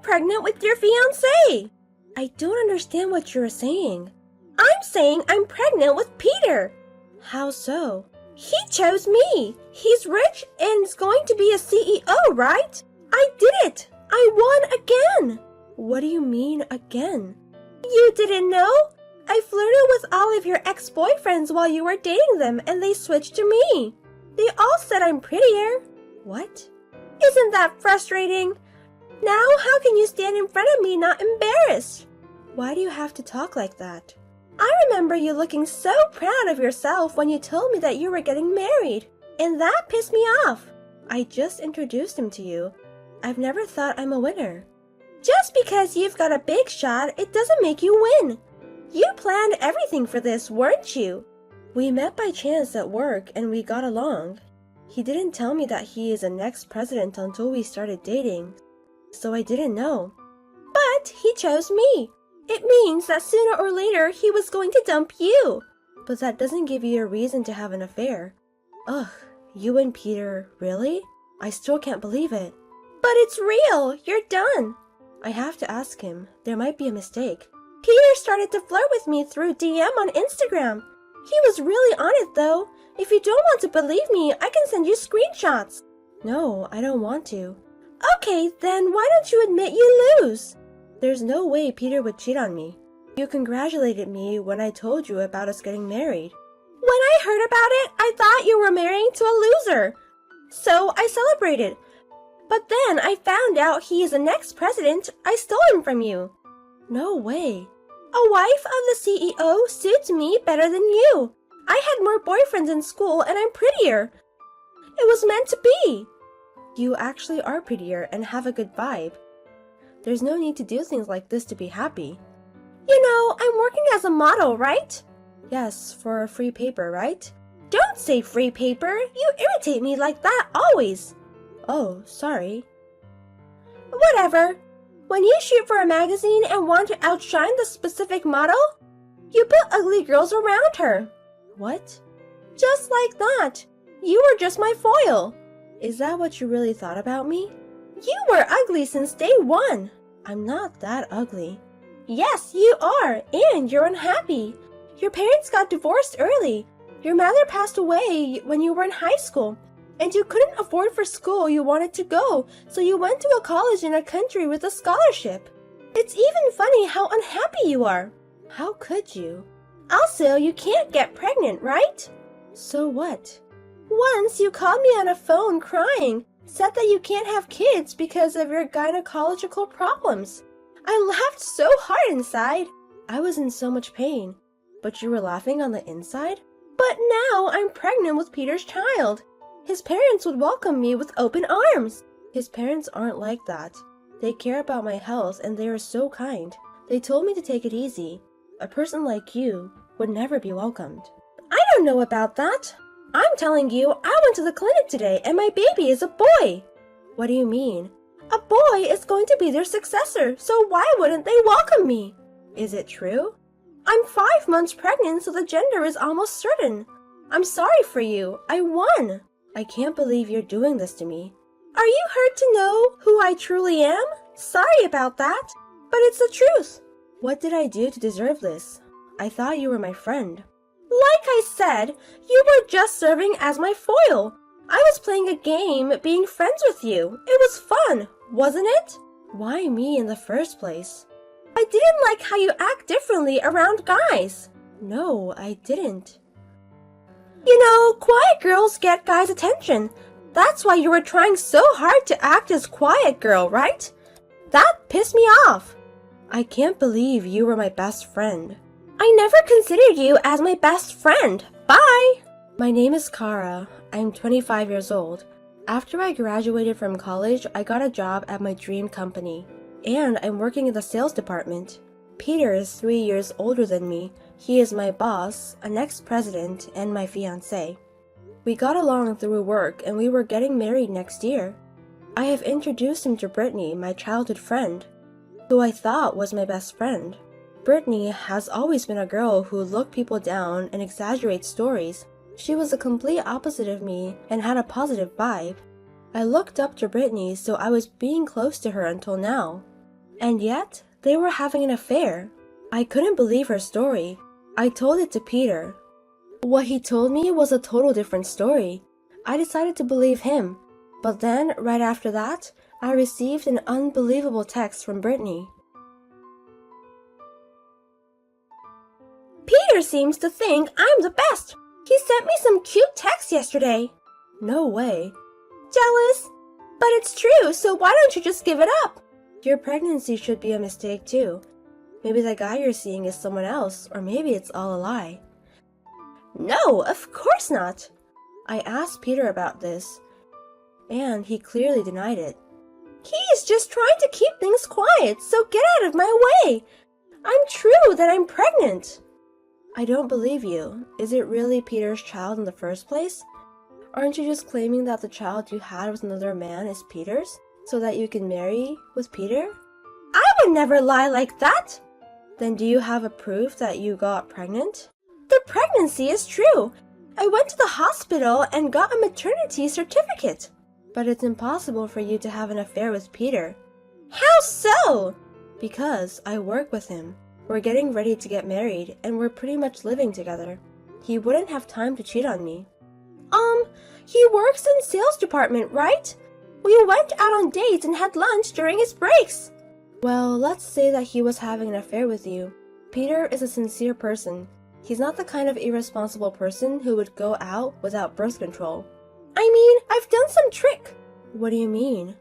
pregnant with your fiancé. I don't understand what you're saying. I'm saying I'm pregnant with Peter. How so? He chose me. He's rich and is going to be a CEO, right? I did it. I won again. What do you mean again? You didn't know? I flirted with all of your ex-boyfriends while you were dating them and they switched to me. They all said I'm prettier. What? Isn't that frustrating? Now how can you stand in front of me not embarrassed? Why do you have to talk like that? I remember you looking so proud of yourself when you told me that you were getting married, and that pissed me off. I just introduced him to you. I've never thought I'm a winner. Just because you've got a big shot, it doesn't make you win. You planned everything for this, weren't you? We met by chance at work and we got along. He didn't tell me that he is the next president until we started dating, so I didn't know. But he chose me. It means that sooner or later he was going to dump you. But that doesn't give you a reason to have an affair. Ugh, you and Peter, really? I still can't believe it. But it's real, you're done. I have to ask him. There might be a mistake. Peter started to flirt with me through DM on Instagram. He was really on it though. If you don't want to believe me, I can send you screenshots. No, I don't want to. Okay, then why don't you admit you lose? There's no way Peter would cheat on me. You congratulated me when I told you about us getting married. When I heard about it, I thought you were marrying to a loser. So I celebrated. But then I found out he is the next president. I stole him from you. No way. A wife of the CEO suits me better than you. I had more boyfriends in school and I'm prettier. It was meant to be. You actually are prettier and have a good vibe. There's no need to do things like this to be happy. You know, I'm working as a model, right? Yes, for a free paper, right? Don't say free paper. You irritate me like that always. Oh, sorry. Whatever. When you shoot for a magazine and want to outshine the specific model, you put ugly girls around her. What? Just like that. You were just my foil. Is that what you really thought about me? You were ugly since day one. I'm not that ugly. Yes, you are, and you're unhappy. Your parents got divorced early. Your mother passed away when you were in high school, and you couldn't afford for school you wanted to go, so you went to a college in a country with a scholarship. It's even funny how unhappy you are. How could you? Also, you can't get pregnant, right? So what? Once you called me on a phone crying, said that you can't have kids because of your gynecological problems. I laughed so hard inside. I was in so much pain. But you were laughing on the inside? But now I'm pregnant with Peter's child. His parents would welcome me with open arms. His parents aren't like that. They care about my health and they are so kind. They told me to take it easy. A person like you would never be welcomed. I don't know about that. I'm telling you, I went to the clinic today and my baby is a boy. What do you mean? A boy is going to be their successor, so why wouldn't they welcome me? Is it true? I'm 5 months pregnant, so the gender is almost certain. I'm sorry for you. I won. I can't believe you're doing this to me. Are you hurt to know who I truly am? Sorry about that, but it's the truth. What did I do to deserve this? I thought you were my friend. Like I said, you were just serving as my foil. I was playing a game, being friends with you. It was fun, wasn't it? Why me in the first place? I didn't like how you act differently around guys. No, I didn't. You know, quiet girls get guys' attention. That's why you were trying so hard to act as quiet girl, right? That pissed me off. I can't believe you were my best friend. I never considered you as my best friend. Bye! My name is Kara. I'm 25 years old. After I graduated from college, I got a job at my dream company. And I'm working in the sales department. Peter is 3 years older than me. He is my boss, an ex-president, and my fiancé. We got along through work and we were getting married next year. I have introduced him to Brittany, my childhood friend, who I thought was my best friend. Brittany has always been a girl who looked people down and exaggerates stories. She was the complete opposite of me and had a positive vibe. I looked up to Brittany, so I was being close to her until now. And yet, they were having an affair. I couldn't believe her story. I told it to Peter. What he told me was a total different story. I decided to believe him, but then, right after that, I received an unbelievable text from Brittany. Peter seems to think I'm the best. He sent me some cute text yesterday. No way. Jealous? But it's true, so why don't you just give it up? Your pregnancy should be a mistake too. Maybe the guy you're seeing is someone else, or maybe it's all a lie. No, of course not. I asked Peter about this, and he clearly denied it. He's just trying to keep things quiet, so get out of my way. I'm true that I'm pregnant. I don't believe you. Is it really Peter's child in the first place? Aren't you just claiming that the child you had with another man is Peter's, so that you can marry with Peter? I would never lie like that. Then do you have a proof that you got pregnant? The pregnancy is true. I went to the hospital and got a maternity certificate. But it's impossible for you to have an affair with Peter. How so? Because I work with him. We're getting ready to get married, and we're pretty much living together. He wouldn't have time to cheat on me. He works in sales department, right? We went out on dates and had lunch during his breaks. Well, let's say that he was having an affair with you. Peter is a sincere person. He's not the kind of irresponsible person who would go out without birth control. I mean, I've done some trick. What do you mean?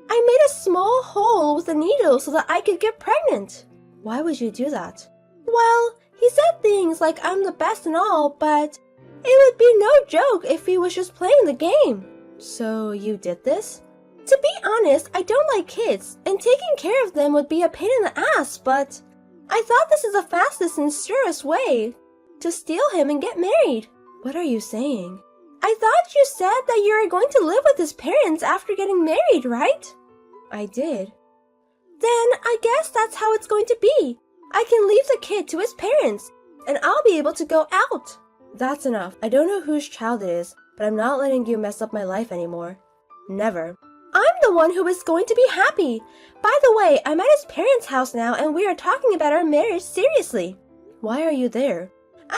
I made a small hole with a needle so that I could get pregnant. Why would you do that? Well, he said things like I'm the best and all, but it would be no joke if he was just playing the game. So you did this? To be honest, I don't like kids, and taking care of them would be a pain in the ass, but I thought this is the fastest and surest way to steal him and get married. What are you saying? I thought you said that you were going to live with his parents after getting married, right? I did. Then I guess that's how it's going to be. I can leave the kid to his parents, and I'll be able to go out. That's enough. I don't know whose child it is, but I'm not letting you mess up my life anymore. Never. I'm the one who is going to be happy. By the way, I'm at his parents' house now, and we are talking about our marriage seriously. Why are you there?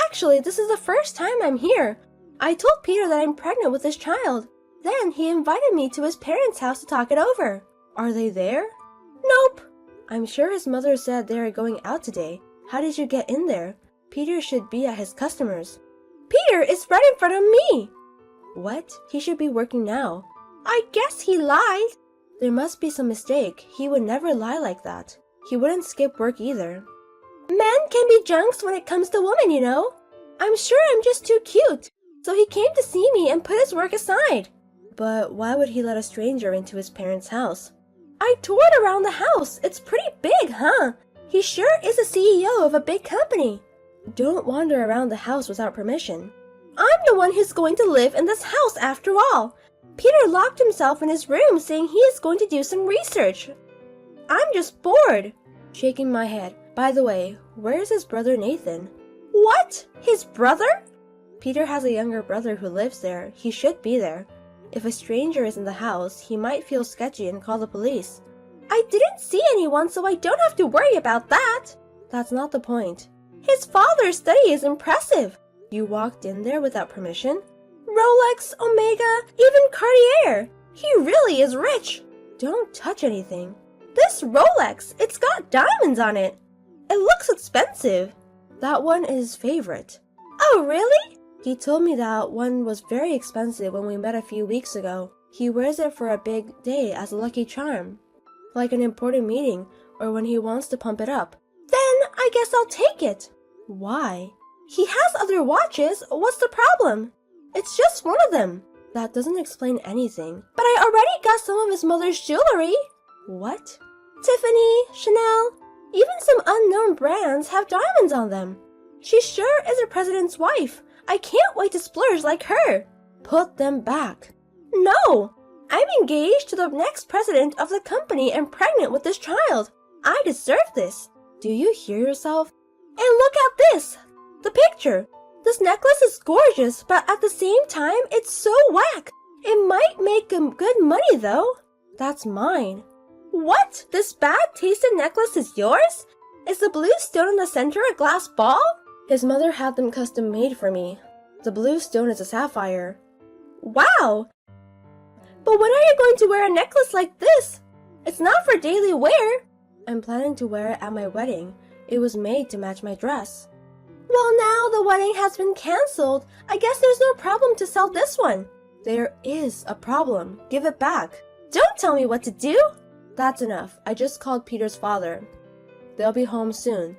Actually, this is the first time I'm here. I told Peter that I'm pregnant with his child. Then he invited me to his parents' house to talk it over. Are they there? Nope. I'm sure his mother said they are going out today. How did you get in there? Peter should be at his customers. Peter is right in front of me. What? He should be working now. I guess he lied. There must be some mistake. He would never lie like that. He wouldn't skip work either. Men can be junks when it comes to women, you know. I'm sure I'm just too cute. So he came to see me and put his work aside. But why would he let a stranger into his parents' house? I toured around the house. It's pretty big, huh? He sure is the CEO of a big company. Don't wander around the house without permission. I'm the one who's going to live in this house after all. Peter locked himself in his room saying he is going to do some research. I'm just bored. Shaking my head. By the way, where's his brother Nathan? What? His brother? Peter has a younger brother who lives there. He should be there. If a stranger is in the house, he might feel sketchy and call the police. I didn't see anyone, so I don't have to worry about that. That's not the point. His father's study is impressive. You walked in there without permission? Rolex, Omega, even Cartier. He really is rich. Don't touch anything. This Rolex, it's got diamonds on it. It looks expensive. That one is his favorite. Oh, really? He told me that one was very expensive when we met a few weeks ago. He wears it for a big day as a lucky charm, like an important meeting or when he wants to pump it up. Then I guess I'll take it. Why? He has other watches. What's the problem? It's just one of them. That doesn't explain anything. But I already got some of his mother's jewelry. What? Tiffany, Chanel, even some unknown brands have diamonds on them. She sure is the president's wife. I can't wait to splurge like her. Put them back. No! I'm engaged to the next president of the company and pregnant with this child. I deserve this. Do you hear yourself? And look at this! The picture. This necklace is gorgeous, but at the same time, it's so whack. It might make good money though. That's mine. What? This bad-tasting necklace is yours? Is the blue stone in the center a glass ball? His mother had them custom made for me. The blue stone is a sapphire. Wow! But when are you going to wear a necklace like this? It's not for daily wear. I'm planning to wear it at my wedding. It was made to match my dress. Well, now the wedding has been cancelled. I guess there's no problem to sell this one. There is a problem. Give it back. Don't tell me what to do. That's enough. I just called Peter's father. They'll be home soon.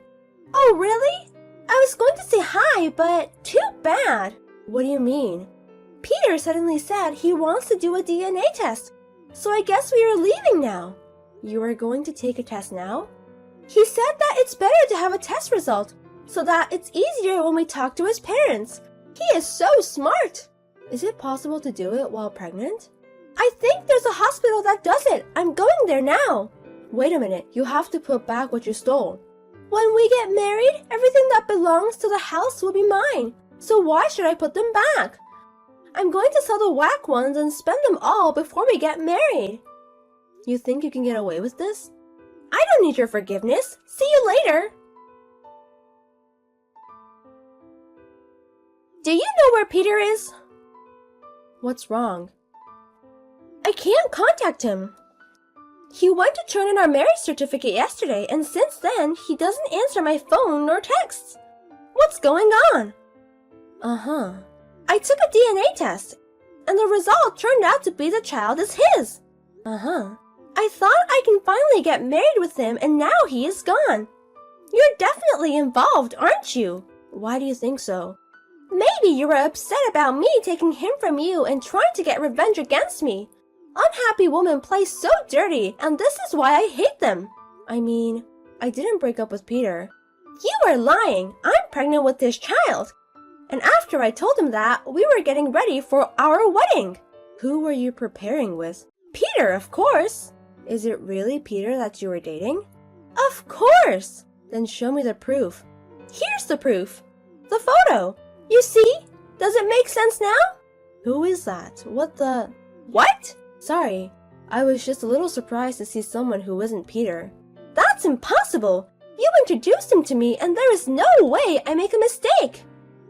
Oh, really? I was going to say hi, but too bad. What do you mean? Peter suddenly said he wants to do a DNA test. So I guess we are leaving now. You are going to take a test now? He said that it's better to have a test result so that it's easier when we talk to his parents. He is so smart. Is it possible to do it while pregnant? I think there's a hospital that does it. I'm going there now. Wait a minute. You have to put back what you stole. When we get married, everything that belongs to the house will be mine. So why should I put them back? I'm going to sell the whack ones and spend them all before we get married. You think you can get away with this? I don't need your forgiveness. See you later. Do you know where Peter is? What's wrong? I can't contact him. He went to turn in our marriage certificate yesterday, and since then, he doesn't answer my phone nor texts. What's going on? I took a DNA test, and the result turned out to be the child is his. I thought I can finally get married with him, and now he is gone. You're definitely involved, aren't you? Why do you think so? Maybe you were upset about me taking him from you and trying to get revenge against me. Unhappy women play so dirty, and this is why I hate them. I mean, I didn't break up with Peter. You are lying. I'm pregnant with this child. And after I told him that, we were getting ready for our wedding. Who were you preparing with? Peter, of course. Is it really Peter that you were dating? Of course. Then show me the proof. Here's the proof. The photo. You see? Does it make sense now? Who is that? What? Sorry, I was just a little surprised to see someone who isn't Peter. That's impossible! You introduced him to me and there is no way I make a mistake!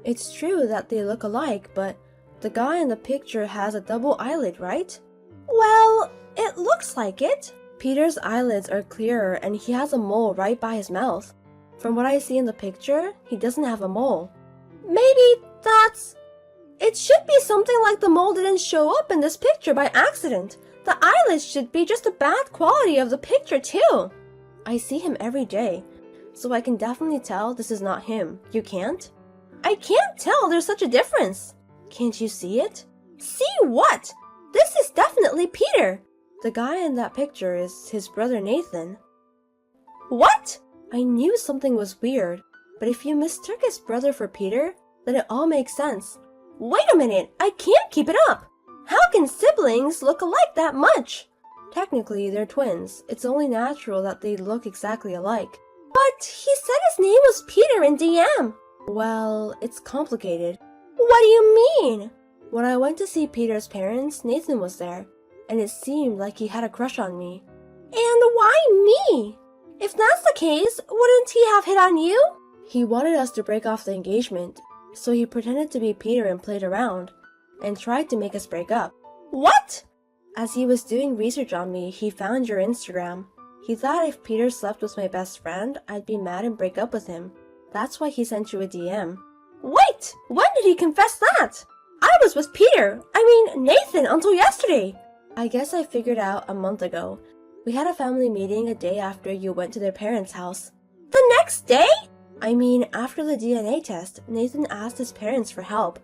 It's true that they look alike, but the guy in the picture has a double eyelid, right? Well, it looks like it. Peter's eyelids are clearer and he has a mole right by his mouth. From what I see in the picture, he doesn't have a mole. Maybe it should be something like the mole didn't show up in this picture by accident. The eyelids should be just the bad quality of the picture too. I see him every day, so I can definitely tell this is not him. You can't? I can't tell there's such a difference. Can't you see it? See what? This is definitely Peter. The guy in that picture is his brother Nathan. What? I knew something was weird, but if you mistook his brother for Peter, then it all makes sense. Wait a minute, I can't keep it up. How can siblings look alike that much? Technically, they're twins. It's only natural that they look exactly alike. But he said his name was Peter in DM. Well, it's complicated. What do you mean? When I went to see Peter's parents, Nathan was there, and it seemed like he had a crush on me. And why me? If that's the case, wouldn't he have hit on you? He wanted us to break off the engagement, so he pretended to be Peter and played around, and tried to make us break up. What? As he was doing research on me, he found your Instagram. He thought if Peter slept with my best friend, I'd be mad and break up with him. That's why he sent you a DM. Wait! When did he confess that? I was with Peter, Nathan, until yesterday. I guess I figured out a month ago. We had a family meeting a day after you went to their parents' house. The next day? After the DNA test, Nathan asked his parents for help,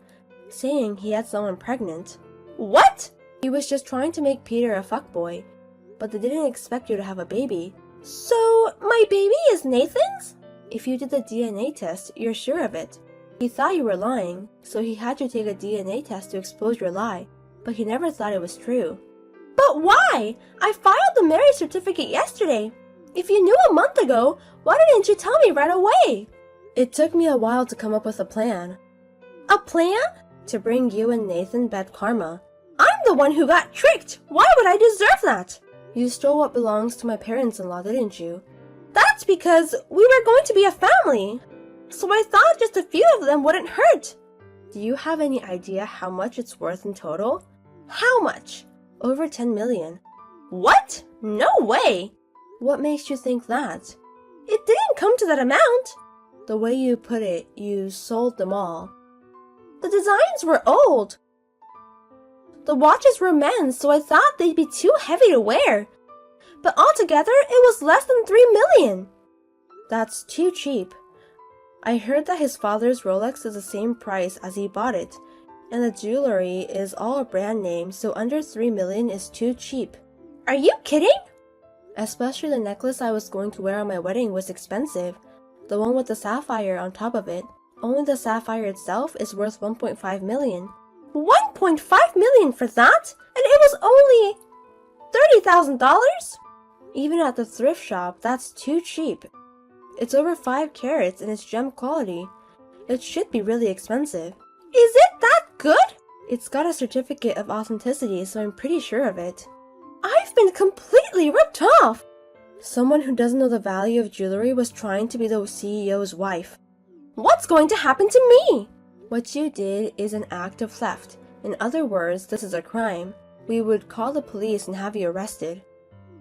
saying he had someone pregnant. What? He was just trying to make Peter a fuckboy, but they didn't expect you to have a baby. So, my baby is Nathan's? If you did the DNA test, you're sure of it. He thought you were lying, so he had you take a DNA test to expose your lie, but he never thought it was true. But why? I filed the marriage certificate yesterday. If you knew a month ago, why didn't you tell me right away? It took me a while to come up with a plan. A plan? To bring you and Nathan bad karma. I'm the one who got tricked. Why would I deserve that? You stole what belongs to my parents-in-law, didn't you? That's because we were going to be a family. So I thought just a few of them wouldn't hurt. Do you have any idea how much it's worth in total? How much? Over 10 million. What? No way! What makes you think that? It didn't come to that amount. The way you put it, you sold them all. The designs were old. The watches were men's, so I thought they'd be too heavy to wear. But altogether, it was less than 3 million. That's too cheap. I heard that his father's Rolex is the same price as he bought it, and the jewelry is all a brand name, so under 3 million is too cheap. Are you kidding? Especially the necklace I was going to wear on my wedding was expensive. The one with the sapphire on top of it. Only the sapphire itself is worth 1.5 million. 1.5 million for that? And it was only $30,000? Even at the thrift shop, that's too cheap. It's over 5 carats and it's gem quality. It should be really expensive. Is it that good? It's got a certificate of authenticity, so I'm pretty sure of it. I've been completely ripped off! Someone who doesn't know the value of jewelry was trying to be the CEO's wife. What's going to happen to me? What you did is an act of theft. In other words, this is a crime. We would call the police and have you arrested.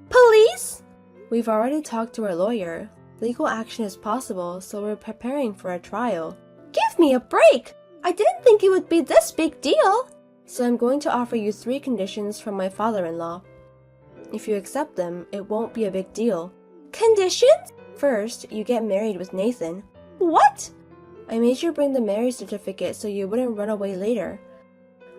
Police? We've already talked to our lawyer. Legal action is possible, so we're preparing for a trial. Give me a break! I didn't think it would be this big deal. So I'm going to offer you 3 conditions from my father-in-law. If you accept them, it won't be a big deal. Conditions? First, you get married with Nathan. What? I made you bring the marriage certificate so you wouldn't run away later.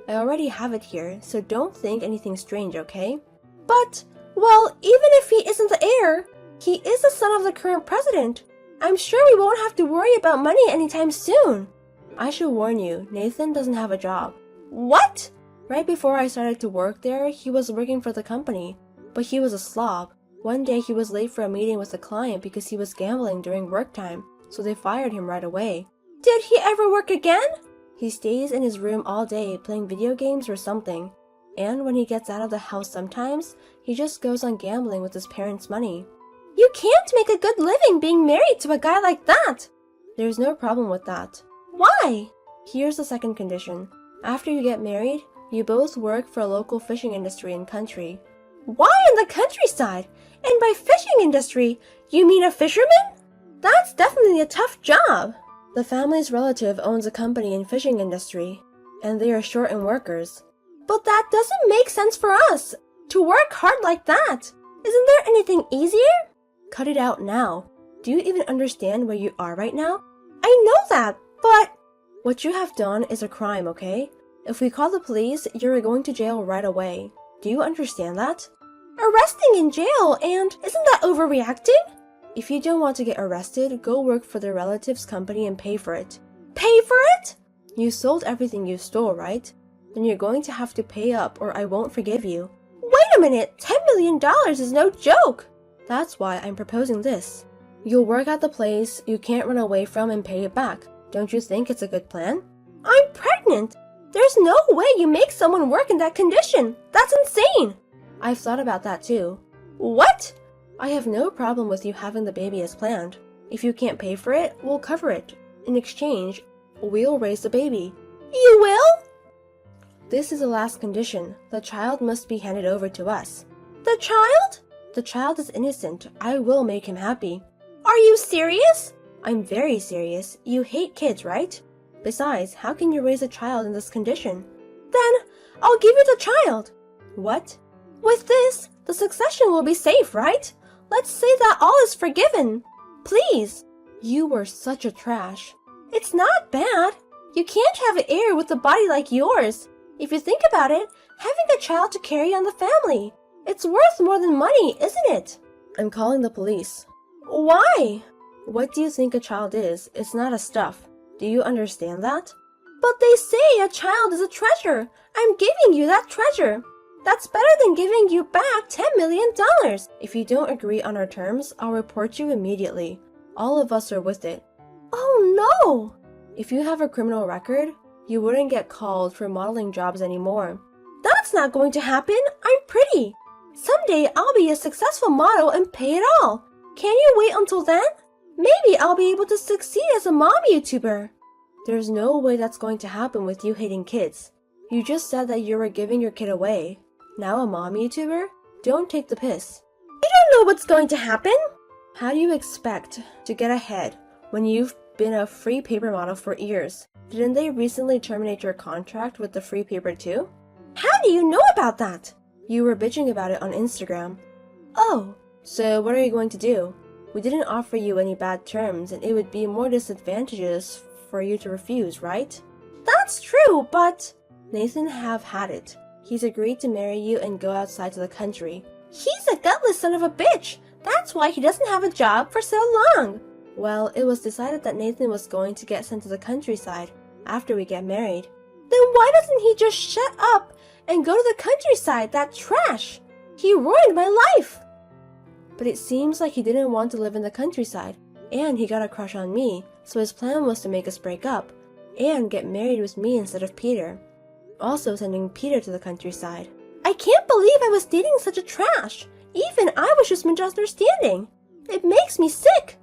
I already have it here, so don't think anything strange, okay? But, well, even if he isn't the heir, he is the son of the current president. I'm sure we won't have to worry about money anytime soon. I should warn you, Nathan doesn't have a job. What? Right before I started to work there, he was working for the company. But he was a slob. One day he was late for a meeting with a client because he was gambling during work time, so they fired him right away. Did he ever work again? He stays in his room all day playing video games or something. And when he gets out of the house sometimes, he just goes on gambling with his parents' money. You can't make a good living being married to a guy like that. There's no problem with that. Why? Here's the second condition. After you get married, you both work for a local fishing industry and country. Why in the countryside? And by fishing industry, you mean a fisherman? That's definitely a tough job. The family's relative owns a company in fishing industry, and they are short in workers. But that doesn't make sense for us, to work hard like that. Isn't there anything easier? Cut it out now. Do you even understand where you are right now? I know that, but... What you have done is a crime, okay? If we call the police, you're going to jail right away. Do you understand that? Arresting in jail, and isn't that overreacting? If you don't want to get arrested, go work for the relative's company and pay for it. Pay for it? You sold everything you stole, right? Then you're going to have to pay up or I won't forgive you. Wait a minute, $10 million is no joke! That's why I'm proposing this. You'll work at the place you can't run away from and pay it back. Don't you think it's a good plan? I'm pregnant! There's no way you make someone work in that condition! That's insane! I've thought about that too. What? I have no problem with you having the baby as planned. If you can't pay for it, we'll cover it. In exchange, we'll raise the baby. You will? This is the last condition. The child must be handed over to us. The child? The child is innocent. I will make him happy. Are you serious? I'm very serious. You hate kids, right? Besides, how can you raise a child in this condition? Then, I'll give you the child. What? With this, the succession will be safe, right? Let's say that all is forgiven. Please. You were such a trash. It's not bad. You can't have an heir with a body like yours. If you think about it, having a child to carry on the family. It's worth more than money, isn't it? I'm calling the police. Why? What do you think a child is? It's not a stuff. Do you understand that? But they say a child is a treasure. I'm giving you that treasure. That's better than giving you back $10 million. If you don't agree on our terms, I'll report you immediately. All of us are with it. Oh no! If you have a criminal record, you wouldn't get called for modeling jobs anymore. That's not going to happen. I'm pretty. Someday I'll be a successful model and pay it all. Can you wait until then? Maybe I'll be able to succeed as a mom YouTuber. There's no way that's going to happen with you hating kids. You just said that you were giving your kid away. Now a mom YouTuber? Don't take the piss. I don't know what's going to happen. How do you expect to get ahead when you've been a free paper model for years? Didn't they recently terminate your contract with the free paper too? How do you know about that? You were bitching about it on Instagram. Oh, so what are you going to do? We didn't offer you any bad terms and it would be more disadvantageous for you to refuse, right? That's true, but Nathan have had it. He's agreed to marry you and go outside to the country. He's a gutless son of a bitch. That's why he doesn't have a job for so long. Well, it was decided that Nathan was going to get sent to the countryside after we get married. Then why doesn't he just shut up and go to the countryside? That trash! He ruined my life! But it seems like he didn't want to live in the countryside, and he got a crush on me, so his plan was to make us break up and get married with me instead of Peter. Also sending Peter to the countryside. I can't believe I was dating such a trash! Even I was just misunderstanding. It makes me sick.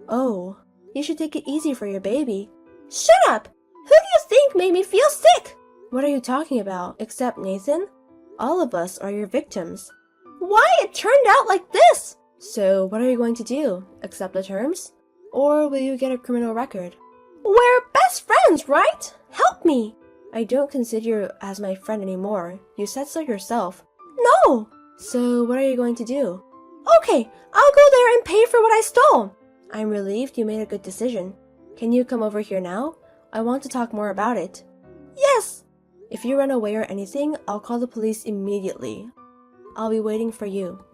Oh, you should take it easy for your baby. Shut up! Who do you think made me feel sick? What are you talking about, except Nathan? All of us are your victims. Why it turned out like this? So what are you going to do? Accept the terms? Or will you get a criminal record? We're best friends, right? Help me! I don't consider you as my friend anymore. You said so yourself. No! So what are you going to do? Okay, I'll go there and pay for what I stole. I'm relieved you made a good decision. Can you come over here now? I want to talk more about it. Yes! If you run away or anything, I'll call the police immediately. I'll be waiting for you.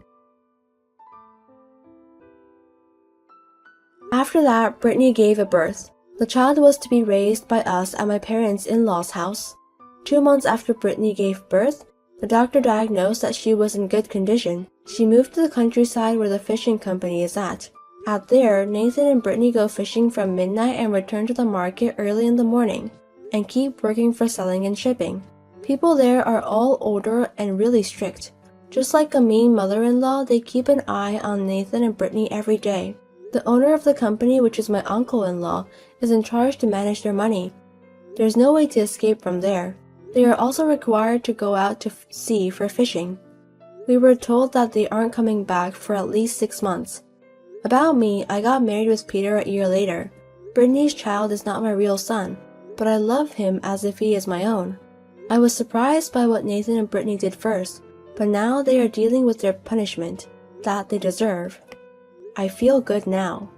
After that, Brittany gave a birth. The child was to be raised by us at my parents-in-law's house. 2 months after Brittany gave birth, the doctor diagnosed that she was in good condition. She moved to the countryside where the fishing company is at. Out there, Nathan and Brittany go fishing from midnight and return to the market early in the morning, and keep working for selling and shipping. People there are all older and really strict. Just like a mean mother-in-law, they keep an eye on Nathan and Brittany every day. The owner of the company, which is my uncle-in-law, is in charge to manage their money. There's no way to escape from there. They are also required to go out to sea for fishing. We were told that they aren't coming back for at least 6 months. About me, I got married with Peter a year later. Brittany's child is not my real son, but I love him as if he is my own. I was surprised by what Nathan and Brittany did first, but now they are dealing with their punishment that they deserve. I feel good now.